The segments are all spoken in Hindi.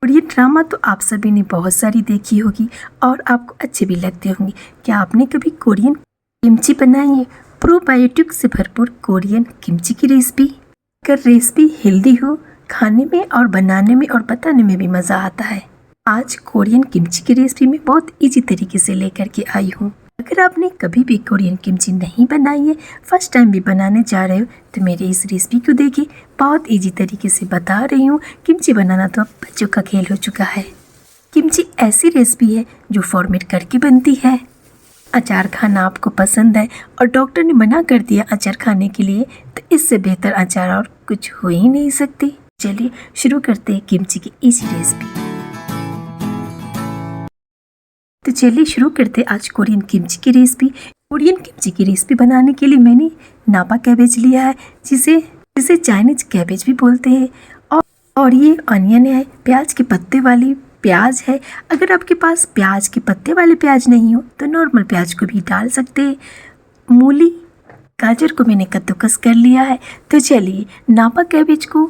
और ये ड्रामा तो आप सभी ने बहुत सारी देखी होगी और आपको अच्छे भी लगते होंगे। क्या आपने कभी कोरियन किमची बनाई है? प्रोबायोटिक से भरपूर कोरियन किमची की रेसिपी। अगर रेसिपी हेल्दी हो, खाने में और बनाने में और बताने में भी मज़ा आता है। आज कोरियन किमची की रेसिपी में बहुत इजी तरीके से लेकर के आई हूँ। अगर आपने कभी भी कोरियन किमची नहीं बनाई है, फर्स्ट टाइम भी बनाने जा रहे हो, तो मेरी इस रेसिपी को देखिए। बहुत इजी तरीके से बता रही हूँ। किमची बनाना तो अब बच्चों का खेल हो चुका है। किमची ऐसी रेसिपी है जो फॉर्मेट करके बनती है। अचार खाना आपको पसंद है और डॉक्टर ने मना कर दिया अचार खाने के लिए, तो इससे बेहतर अचार और कुछ हो ही नहीं सकती। चलिए शुरू करते हैं किमची की इजी रेसिपी। तो चलिए शुरू करते आज कोरियन किमची की रेसिपी। कोरियन किमची की रेसिपी बनाने के लिए मैंने नापा कैबेज लिया है, जिसे चाइनीज कैबेज भी बोलते हैं। और ये अनियन है, प्याज के पत्ते वाली प्याज है। अगर आपके पास प्याज के पत्ते वाले प्याज नहीं हो तो नॉर्मल प्याज को भी डाल सकते हैं। मूली, गाजर को मैंने कद्दूकस कर लिया है। तो चलिए नापा कैबेज को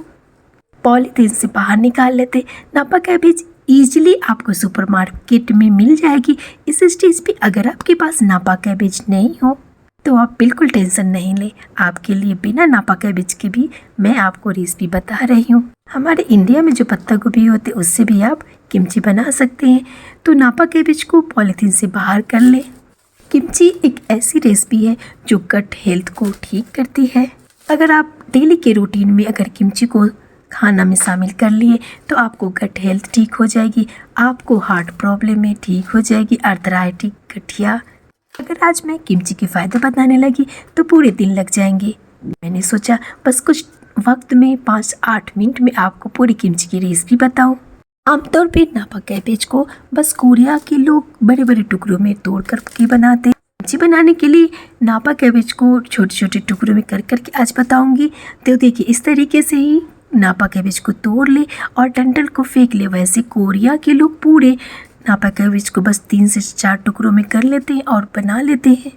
पॉलीथीन से बाहर निकाल लेते। नापा कैबेज ईजिली आपको सुपरमार्केट में मिल जाएगी। इस स्टेज पे अगर आपके पास नापा कैबेज नहीं हो तो आप बिल्कुल टेंशन नहीं ले। आपके लिए बिना नापा कैबेज के भी मैं आपको रेसिपी बता रही हूँ। हमारे इंडिया में जो पत्ता गोभी होते हैं उससे भी आप किमची बना सकते हैं। तो नापा कैबेज को पॉलीथीन से बाहर कर ले। किमची एक ऐसी रेसिपी है जो गट हेल्थ को ठीक करती है। अगर आप डेली के रूटीन में अगर किमची को खाना में शामिल कर लिए तो आपको गट हेल्थ ठीक हो जाएगी। आपको हार्ट प्रॉब्लम में ठीक हो जाएगी, आर्थराइटिक, गठिया। अगर आज मैं किमची के फ़ायदे बताने लगी तो पूरे दिन लग जाएंगे। मैंने सोचा बस कुछ वक्त में 5-8 मिनट में आपको पूरी किमची की रेसिपी बताऊं। आमतौर पे नापा कैबेज को बस कोरिया के लोग बड़े बड़े टुकड़ों में तोड़ कर के बनाते हैं। किमची बनाने के लिए नापा कैबेज को छोटे छोटे टुकड़ों में कर करके आज बताऊंगी। तो देखिए इस तरीके से ही नापा कैबेज को तोड़ ले और डंठल को फेंक ले। वैसे कोरिया के लोग पूरे नापा कैबेज को बस 3 से 4 टुकड़ों में कर लेते हैं और बना लेते हैं।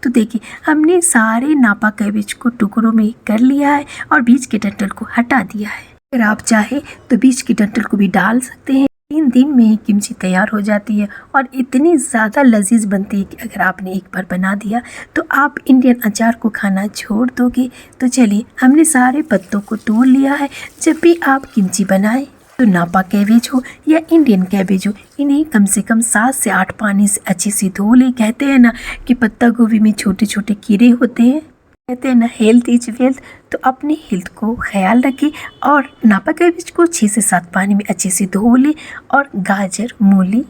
तो देखिए हमने सारे नापा कैबेज को टुकड़ों में कर लिया है और बीच के डंठल को हटा दिया है। अगर आप चाहे तो बीच के डंठल को भी डाल सकते हैं। 3 दिन में ही किमची तैयार हो जाती है और इतनी ज़्यादा लजीज बनती है कि अगर आपने एक बार बना दिया तो आप इंडियन अचार को खाना छोड़ दोगे। तो चलिए हमने सारे पत्तों को तोड़ लिया है। जब भी आप किमची बनाएं तो नापा कैबेज हो या इंडियन कैबेज हो, इन्हें कम से कम 7 से 8 पानी से अच्छे से धो ले। कहते हैं ना कि पत्ता गोभी में छोटे छोटे कीड़े होते हैं, कहते हैं ना हेल्थ इज वेल्थ। तो अपनी हेल्थ को ख्याल रखें और नापा कैबेज को 6 से 7 पानी में अच्छे से धो ले और गाजर, मूली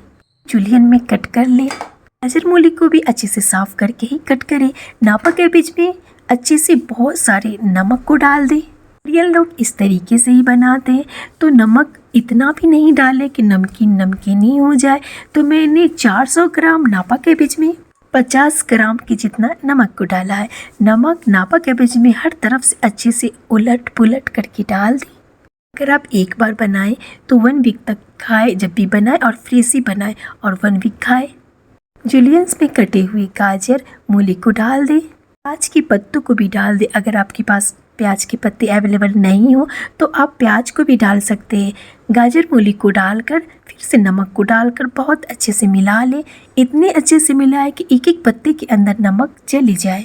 जुलियन में कट कर ले। गाजर मूली को भी अच्छे से साफ करके ही कट करें। नापा कैबेज में अच्छे से बहुत सारे नमक को डाल दें। कोरियन लोग इस तरीके से ही बनाते हैं, तो नमक इतना भी नहीं डालें कि नमकीन नमकीन ही हो जाए। तो मैंने 400 ग्राम नापा कैबेज में 50 ग्राम के जितना नमक को डाला है। नमक नापा कैबेज में हर तरफ से अच्छे से उलट पुलट करके डाल दी। अगर आप एक बार बनाएं तो 1 वीक तक खाएं। जब भी बनाएं और फ्रेश ही बनाएं और 1 वीक खाएं। जुलियंस में कटे हुए गाजर, मूली को डाल दें। प्याज के पत्तों को भी डाल दें। अगर आपके पास प्याज के पत्ते अवेलेबल नहीं हो तो आप प्याज को भी डाल सकते हैं। गाजर मूली को डालकर फिर से नमक को डालकर बहुत अच्छे से मिला लें। इतने अच्छे से मिलाएं कि एक एक पत्ते के अंदर नमक चली जाए।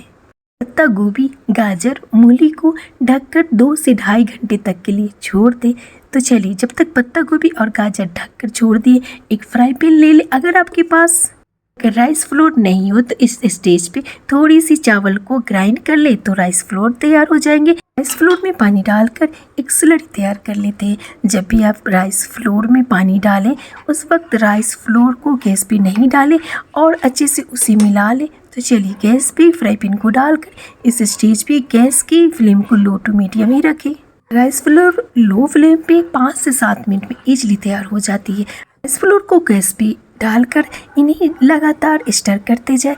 पत्ता गोभी, गाजर, मूली को ढककर 2 से ढाई घंटे तक के लिए छोड़ दें। तो चलिए जब तक पत्ता गोभी और गाजर ढककर छोड़ दिए, एक फ्राई पैन ले लें। अगर आपके पास अगर राइस फ्लोर नहीं हो तो इस स्टेज पे थोड़ी सी चावल को ग्राइंड कर ले तो राइस फ्लोर तैयार हो जाएंगे। राइस फ्लोर में पानी डालकर एक स्लरी तैयार कर लेते हैं। जब भी आप राइस फ्लोर में पानी डालें उस वक्त राइस फ्लोर को गैस पे नहीं डालें और अच्छे से उसे मिला लें। तो चलिए गैस पे फ्राई पैन को डालकर इस स्टेज पे गैस की फ्लेम को लो टू मीडियम ही रखें। राइस फ्लोर लो फ्लेम पे 5 से 7 मिनट में इजीली तैयार हो जाती है। राइस फ्लोर को गैस पे डालकर इन्हें लगातार स्टर करते जाए।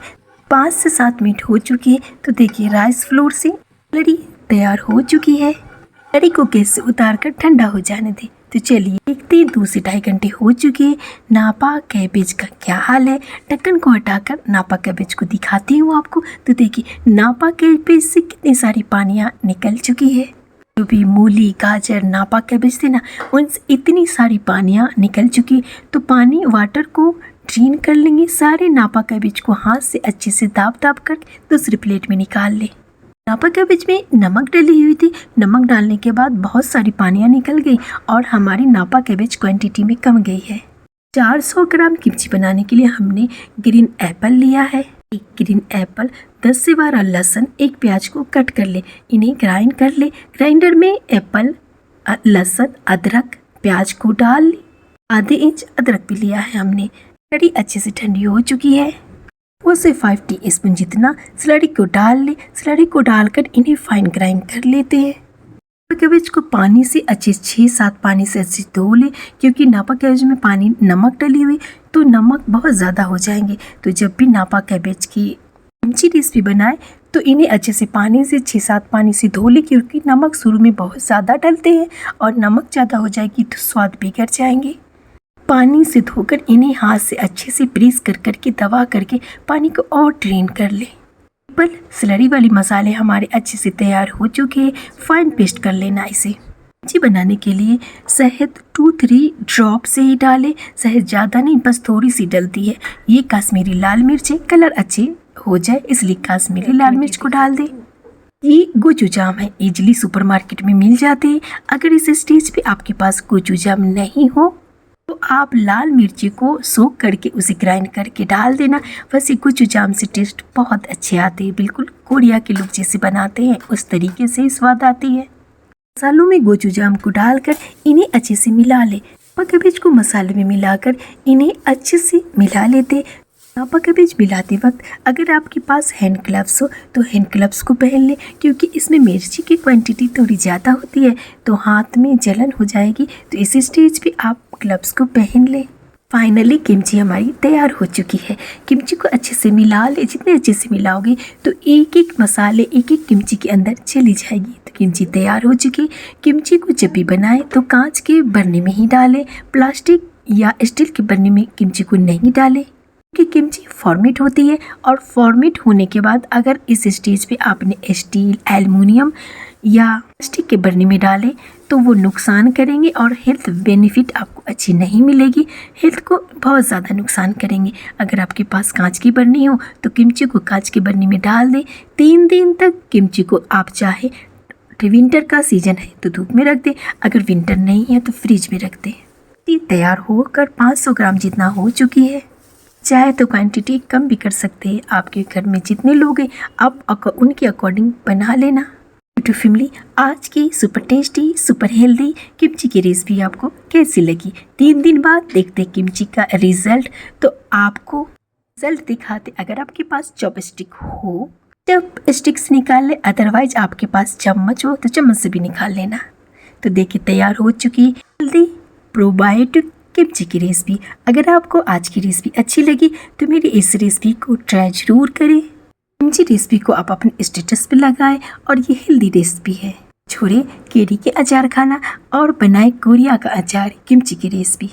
5 से 7 मिनट हो चुकी है। तो देखिए राइस फ्लोर से स्लरी तैयार हो चुकी है। स्लरी को गैस से उतार कर ठंडा हो जाने दें। तो चलिए देखते 2 से ढाई घंटे हो चुके हैं। नापा कैबेज का क्या हाल है। ढक्कन को हटाकर नापा कैबेज को दिखाती हूँ आपको। तो देखिए नापा कैबेज से कितनी सारी पानियाँ निकल चुकी है। जो भी मूली, गाजर, नापा कैबेज थे ना, उनसे इतनी सारी पानियाँ निकल चुकी। तो पानी वाटर को ड्रेन कर लेंगे। सारे नापा कैबेज को हाथ से अच्छे से दाब दाब कर दूसरी प्लेट में निकाल ले। नापा कैबेज में नमक डली हुई थी। नमक डालने के बाद बहुत सारी पानियाँ निकल गई और हमारी नापा कैबेज क्वांटिटी में कम गई है। 400 ग्राम किमची बनाने के लिए हमने ग्रीन एप्पल लिया है। एक ग्रीन एप्पल, 10 से 12 लहसुन, एक प्याज को कट कर ले। इन्हें ग्राइंड कर ले। ग्राइंडर में एप्पल, लहसुन, अदरक, प्याज को डाल ले। आधे इंच अदरक भी लिया है हमने। कड़ी अच्छे से ठंडी हो चुकी है। उसे 5 टीस्पून जितना स्लरी को डाल ले। स्लरी को डालकर इन्हें फाइन ग्राइंड कर लेते हैं। नापा कैबेज को पानी से अच्छे 6-7 पानी से अच्छे धो ले, क्योंकि नापा कैबेज में पानी नमक डली हुई तो नमक बहुत ज़्यादा हो जाएंगे। तो जब भी नापा कैबेज की किमची रेसिपी बनाए तो इन्हें अच्छे से पानी से 6-7 पानी से धो ले, क्योंकि नमक शुरू में बहुत ज़्यादा डलते हैं और नमक ज़्यादा हो जाएगी तो स्वाद बिगड़ जाएंगे। पानी से धोकर इन्हें हाथ से अच्छे से प्रेस कर करके दबा करके पानी को और ड्रेन कर ले। एप्पल स्लरी वाले मसाले हमारे अच्छे से तैयार हो चुके हैं। फाइन पेस्ट कर लेना इसे। किमची बनाने के लिए शहद 2-3 ड्रॉप से ही डालें। शहद ज़्यादा नहीं, बस थोड़ी सी डलती है। ये कश्मीरी लाल मिर्च है, कलर अच्छे हो जाए इसलिए कश्मीरी लाल मिर्च को डाल दें। ये गोचूजाम है, इजली सुपरमार्केट में मिल जाते हैं। अगर इस स्टेज पे आपके पास गोचूजाम नहीं हो तो आप लाल मिर्ची को सोख करके उसे ग्राइंड करके डाल देना। वैसे गोचूजाम से टेस्ट बहुत अच्छे आते हैं, बिल्कुल कोरिया के लोग जैसे बनाते हैं उस तरीके से स्वाद आती है। मसालों में गोचूजाम को डालकर इन्हें अच्छे से मिला ले। नापा कैबेज को मसाले में मिलाकर इन्हें अच्छे से मिला लेते। नापा कैबेज मिलाते वक्त अगर आपके पास हैंड ग्लव्स हो तो हैंड ग्लव्स को पहन ले, क्योंकि इसमें मिर्ची की क्वांटिटी थोड़ी ज़्यादा होती है तो हाथ में जलन हो जाएगी। तो इस स्टेज पे आप ग्लव्स को पहन ले। फाइनली किमची हमारी तैयार हो चुकी है। किमची को अच्छे से मिला ले। जितने अच्छे से मिलाओगे तो एक एक मसाले एक एक किमची के अंदर चली जाएगी। तो किमची तैयार हो चुकी। किमची को जब भी बनाए तो कांच के बर्नी में ही डालें, प्लास्टिक या स्टील के बर्नी में किमची को नहीं डालें, कि किमची फॉर्मेट होती है। और फॉर्मेट होने के बाद अगर इस स्टेज पे आपने स्टील, एल्युमिनियम या प्लास्टिक के बर्नी में डाले तो वो नुकसान करेंगे और हेल्थ बेनिफिट आपको अच्छी नहीं मिलेगी। हेल्थ को बहुत ज़्यादा नुकसान करेंगे। अगर आपके पास कांच की बर्नी हो तो किमची को कांच की बर्नी में डाल दें। 3 दिन तक किमची को आप चाहे, विंटर का सीजन है तो धूप में रख दें, अगर विंटर नहीं है तो फ्रिज में रख दें। ये तैयार होकर 500 ग्राम जितना हो चुकी है। चाहे तो क्वांटिटी कम भी कर सकते हैं। आपके घर में जितने लोग हैं आप उनके अकॉर्डिंग बना लेना। यूट्यूब फैमिली, आज की super tasty super healthy kimchi की रेसिपी आपको कैसी लगी? 3 दिन बाद देखते किमची का रिजल्ट। तो आपको रिजल्ट दिखाते। अगर आपके पास चॉपस्टिक हो चॉपस्टिक से निकाल ले, अदरवाइज आपके पास चम्मच हो तो चम्मच से भी निकाल लेना। तो देखिए तैयार हो चुकी हेल्दी प्रोबायोटिक किमची की रेसिपी। अगर आपको आज की रेसिपी अच्छी लगी तो मेरी इस रेसिपी को ट्राई जरूर करें। किमची रेसिपी को आप अपने स्टेटस पे लगाएं और ये हेल्दी रेसिपी है। छोड़े केरी के अचार खाना और बनाए कोरिया का अचार किमची की रेसिपी।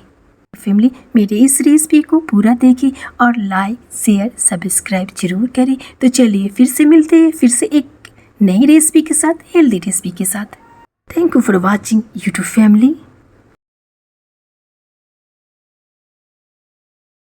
फैमिली, मेरी इस रेसिपी को पूरा देखें और लाइक, शेयर, सब्सक्राइब जरूर करें। तो चलिए फिर से मिलते हैं, फिर से एक नई रेसिपी के साथ, हेल्दी रेसिपी के साथ। Thank you for watching YouTube family.